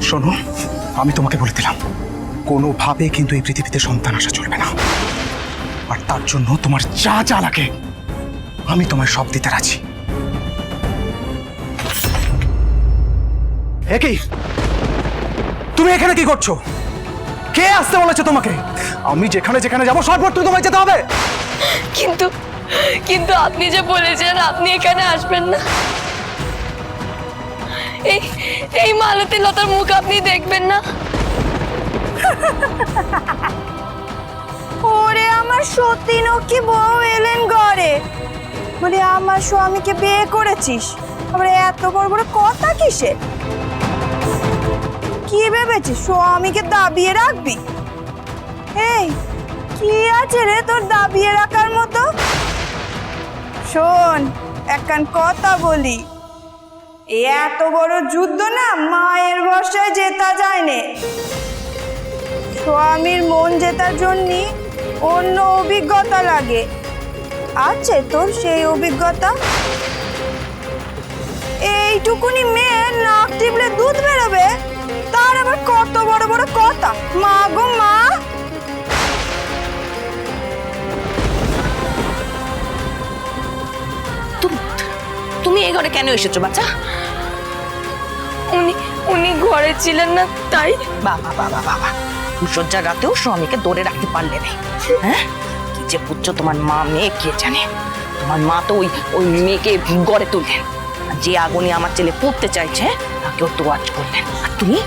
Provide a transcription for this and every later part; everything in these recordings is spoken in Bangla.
শোনো, আমি তোমাকে বলে দিলাম, কোনোভাবে কিন্তু এই পৃথিবীতে সন্তান আসা চলবে না। আর তার জন্য তোমার যা যা লাগে আমি তোমায় সব দিতে রাজি। কি তুমি এখানে কি করছো? কে আসতে বলেছে তোমাকে? আমি যেখানে যেখানে যাবো সর্বত্র তোমায় যেতে হবে। কিন্তু কিন্তু আপনি যে বলেছেন আপনি এখানে আসবেন না, এই এই মালতী লতার মুখ আপনি দেখবেন না। ওরে আমার সতীন কি বউ এলেন ঘরে, বলে আমার স্বামীকে বিয়ে করেছিস, আবার এত বড় বড় কথা কিসে? কি ভেবেছিস স্বামীকে দাবিয়ে রাখবি? এই কি আছে রে তোর দাবিয়ে রাখার মতো? শোন, একখান কথা বলি, এত বড় যুদ্ধ না মায়ের ভরসায় জেতা যায় না। স্বামীর মন জেতার জন্য অন্য অভিজ্ঞতা লাগে। আছে তোর সেই অভিজ্ঞতা? এইটুকুনি মেয়ে নাক টিপলে দুধ বেরোবে, তার আবার কত বড় বড় কথা। মা গো মা, তুমি এই ঘরে কেন এসেছো বাচ্চা? উনি উনি ঘরে ছিলেন না তাই। বাবা বাবা বাবা, সজ্জার রাতেও স্বামীকে ধরে রাখতে পারলে না। হ্যাঁ, কি যে পুচ্ছ তোমার মা মেয়ে কে জানে। তোমার মা তো ওই ওই মেয়েকে গড়ে তুললেন, আর যে আগুনে আমার ছেলে পড়তে চাইছে তাকেও তো আজ করলেন। আর তুমি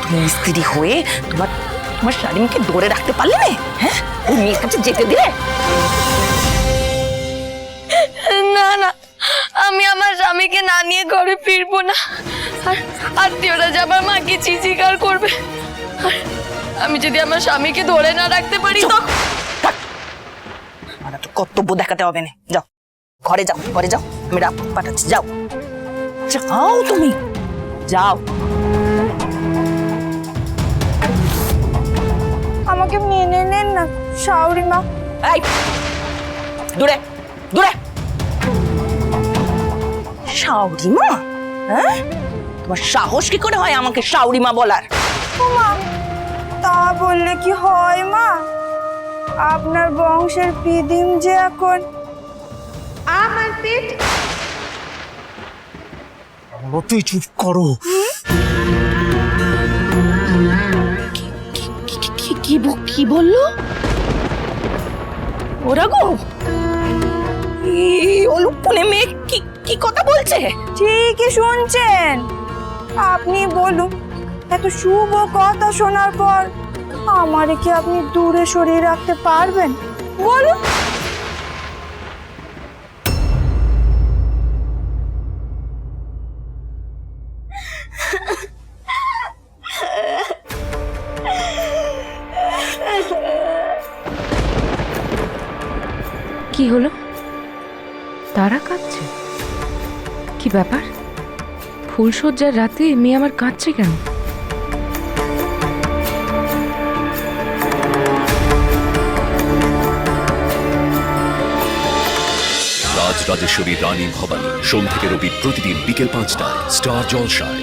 তুমি স্ত্রী হয়ে তোমার তোমার স্বামীকে ধরে রাখতে পারলে না। হ্যাঁ, ওই মেয়ের কাছে যেতে দিলে? না না, আমি আমার স্বামীকে না নিয়ে ঘরে ফিরবো না। আর আত্মীয়রা যে আমার মাকে চিৎকার করবে। আর আমি যদি আমার স্বামীকে ধরে না রাখতে পারি তো? আমার তো কর্তব্য দেখাতে হবে না। যাও ঘরে যাও, ঘরে যাও, আমি রাত পাঠাচ্ছি। যাও যাও, তুমি যাও। আমাকে মেনে নেন না শাওরি মা। এই দূরে দূরে। শাওরি মা? হ্যাঁ, তোমার সাহস কি করে হয় আমাকে শাওরি মা বলার? ও মা, তা বললে কি হয় মা? আপনার বংশের পিদিম যে এখন আমার পেট। তুই চুপ করো। কি বললো ওরা গো? অলুপনে মেয়ে কি কি কথা বলছে? ঠিকই শুনছেন। আপনি বলুন, এত শুভ কথা শোনার পর আমারে কি আপনি দূরে সরিয়ে রাখতে পারবেন? বলুন। কি হলো? তারা কাঁদছে? কি ব্যাপার? ফুলসজ্জার রাতে মেয়ে আমার কাঁদছে কেন? রাজরাজেশ্বরী রানী ভবানী, সোম থেকে রবি প্রতিদিন বিকেল 5টায় স্টার জলসায়।